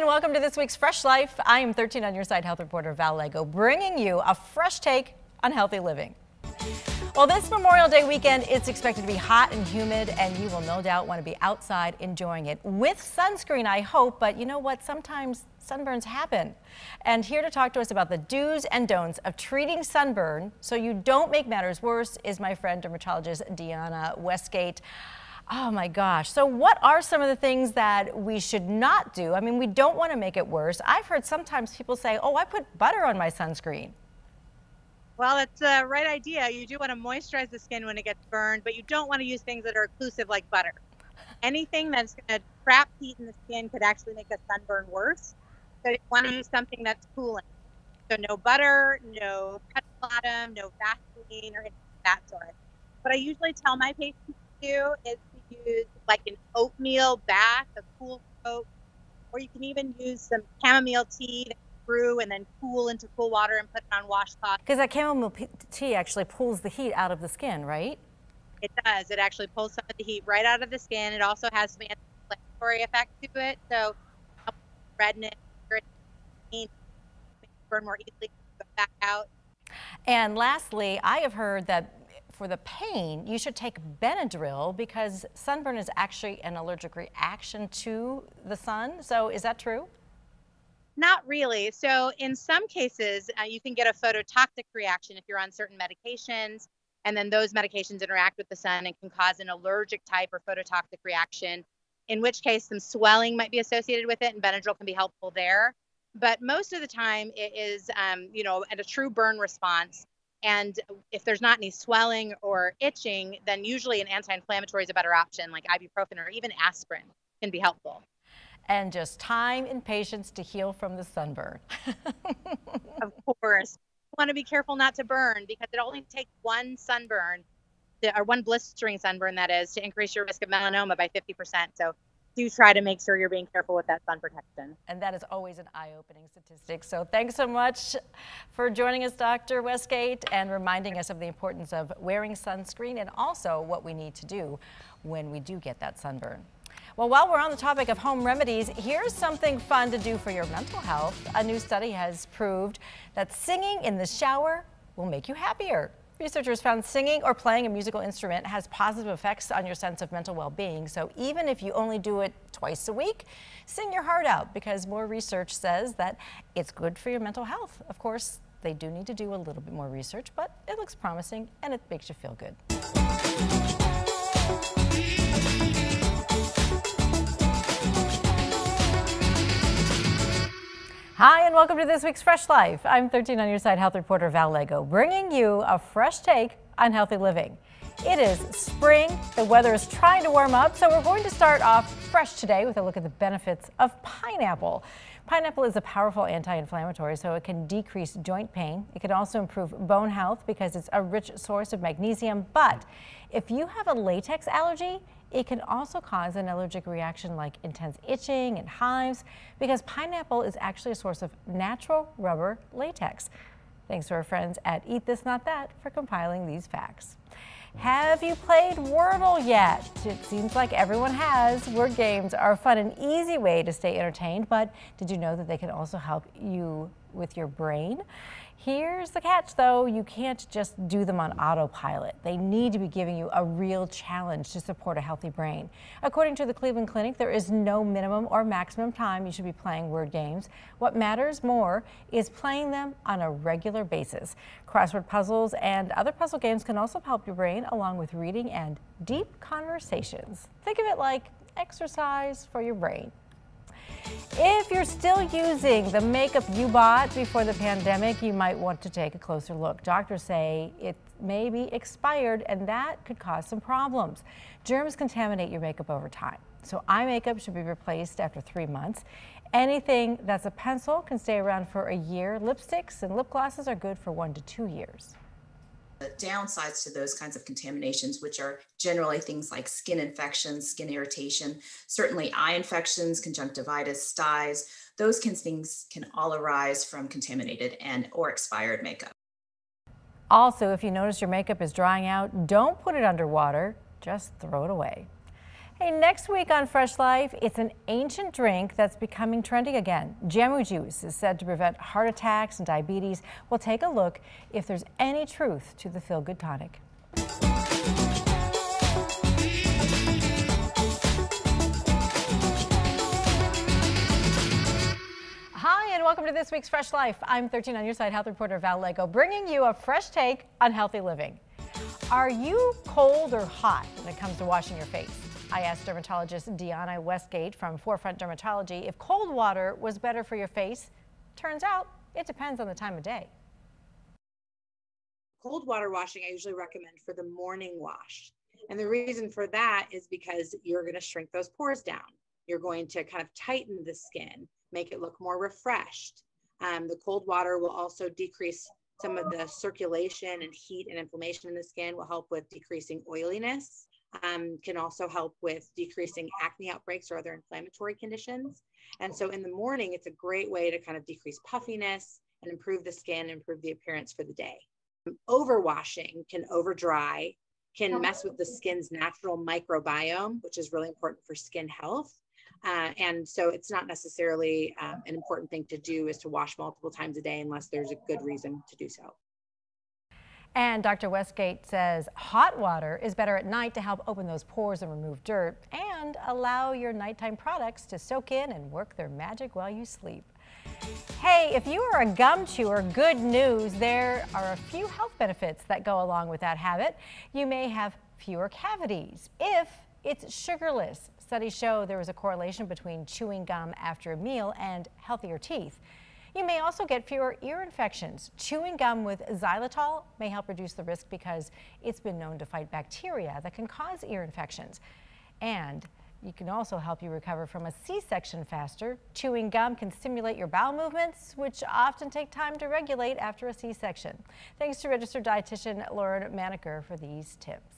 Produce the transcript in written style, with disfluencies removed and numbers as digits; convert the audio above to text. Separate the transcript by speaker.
Speaker 1: and welcome to this week's Fresh Life. I am 13 on your side health reporter Val Lego, bringing you a fresh take on healthy living. Well, this Memorial Day weekend, it's expected to be hot and humid, and you will no doubt want to be outside enjoying it with sunscreen, I hope. But you know what? Sometimes sunburns happen. And here to talk to us about the do's and don'ts of treating sunburn so you don't make matters worse is my friend dermatologist Deanna Westgate. Oh my gosh. So what are some of the things that we should not do? I mean, we don't want to make it worse. I've heard sometimes people say, oh, I put butter on my sunscreen.
Speaker 2: Well, it's the right idea. You do want to moisturize the skin when it gets burned, but you don't want to use things that are occlusive like butter. Anything that's going to trap heat in the skin could actually make a sunburn worse. So you want to use something that's cooling. So no butter, no petroleum, no Vaseline or anything of that sort. What I usually tell my patients to do is to use like an oatmeal bath, a cool soap, or you can even use some chamomile tea to brew and then cool into cool water and put it on washcloth.
Speaker 1: Because that chamomile tea actually pulls the heat out of the skin, right?
Speaker 2: It does. It actually pulls some of the heat right out of the skin. It also has some anti-inflammatory effect to it, so redness, burn more easily, go back out.
Speaker 1: And lastly, I have heard that for the pain, you should take Benadryl because sunburn is actually an allergic reaction to the sun. So is that true?
Speaker 2: Not really. So in some cases, you can get a phototoxic reaction if you're on certain medications, and then those medications interact with the sun and can cause an allergic type or phototoxic reaction, in which case some swelling might be associated with it, and Benadryl can be helpful there. But most of the time it is, at a true burn response. And if there's not any swelling or itching, then usually an anti-inflammatory is a better option, like ibuprofen or even aspirin can be helpful.
Speaker 1: And just time and patience to heal from the sunburn.
Speaker 2: Of course. You want to be careful not to burn because it only takes one sunburn, or one blistering sunburn, that is, to increase your risk of melanoma by 50%. So do try to make sure you're being careful with that sun protection.
Speaker 1: And that is always an eye-opening statistic. So thanks so much for joining us, Dr. Westgate, and reminding us of the importance of wearing sunscreen and also what we need to do when we do get that sunburn. Well, while we're on the topic of home remedies, here's something fun to do for your mental health. A new study has proved that singing in the shower will make you happier. Researchers found singing or playing a musical instrument has positive effects on your sense of mental well-being. So even if you only do it twice a week, sing your heart out because more research says that it's good for your mental health. Of course, they do need to do a little bit more research, but it looks promising and it makes you feel good. Hi, and welcome to this week's Fresh Life. I'm 13 on your side health reporter Val Lego, bringing you a fresh take on healthy living. It is spring, the weather is trying to warm up, so we're going to start off fresh today with a look at the benefits of pineapple. Pineapple is a powerful anti-inflammatory, so it can decrease joint pain. It can also improve bone health because it's a rich source of magnesium, but if you have a latex allergy, it can also cause an allergic reaction like intense itching and hives because pineapple is actually a source of natural rubber latex. Thanks to our friends at Eat This Not That for compiling these facts. Have you played Wordle yet? It seems like everyone has. Word games are a fun and easy way to stay entertained, but did you know that they can also help you with your brain? Here's the catch though, you can't just do them on autopilot. They need to be giving you a real challenge to support a healthy brain. According to the Cleveland Clinic, there is no minimum or maximum time you should be playing word games. What matters more is playing them on a regular basis. Crossword puzzles and other puzzle games can also help your brain along with reading and deep conversations. Think of it like exercise for your brain. If you're still using the makeup you bought before the pandemic, you might want to take a closer look. Doctors say it may be expired and that could cause some problems. Germs contaminate your makeup over time, so eye makeup should be replaced after 3 months. Anything that's a pencil can stay around for a year. Lipsticks and lip glosses are good for 1 to 2 years.
Speaker 3: The downsides to those kinds of contaminations, which are generally things like skin infections, skin irritation, certainly eye infections, conjunctivitis, styes, those things can all arise from contaminated and or expired makeup.
Speaker 1: Also, if you notice your makeup is drying out, don't put it underwater, just throw it away. Hey, next week on Fresh Life, it's an ancient drink that's becoming trendy again. Jamu juice is said to prevent heart attacks and diabetes. We'll take a look if there's any truth to the feel-good tonic. Hi, and welcome to this week's Fresh Life. I'm 13 on your side health reporter Val Lego, bringing you a fresh take on healthy living. Are you cold or hot when it comes to washing your face? I asked dermatologist Deanna Westgate from Forefront Dermatology if cold water was better for your face. Turns out it depends on the time of day.
Speaker 4: Cold water washing I usually recommend for the morning wash. And the reason for that is because you're going to shrink those pores down. You're going to kind of tighten the skin, make it look more refreshed. The cold water will also decrease some of the circulation and heat and inflammation in the skin, will help with decreasing oiliness. Can also help with decreasing acne outbreaks or other inflammatory conditions. And so in the morning, it's a great way to kind of decrease puffiness and improve the skin, improve the appearance for the day. Overwashing can over dry, can mess with the skin's natural microbiome, which is really important for skin health. And so it's not necessarily an important thing to do is to wash multiple times a day unless there's a good reason to do so.
Speaker 1: And Dr. Westgate says hot water is better at night to help open those pores and remove dirt and allow your nighttime products to soak in and work their magic while you sleep. Hey, if you are a gum chewer, good news. There are a few health benefits that go along with that habit. You may have fewer cavities if it's sugarless. Studies show there is a correlation between chewing gum after a meal and healthier teeth. You may also get fewer ear infections. Chewing gum with xylitol may help reduce the risk because it's been known to fight bacteria that can cause ear infections. And it can also help you recover from a C-section faster. Chewing gum can stimulate your bowel movements, which often take time to regulate after a C-section. Thanks to registered dietitian Lauren Maneker for these tips.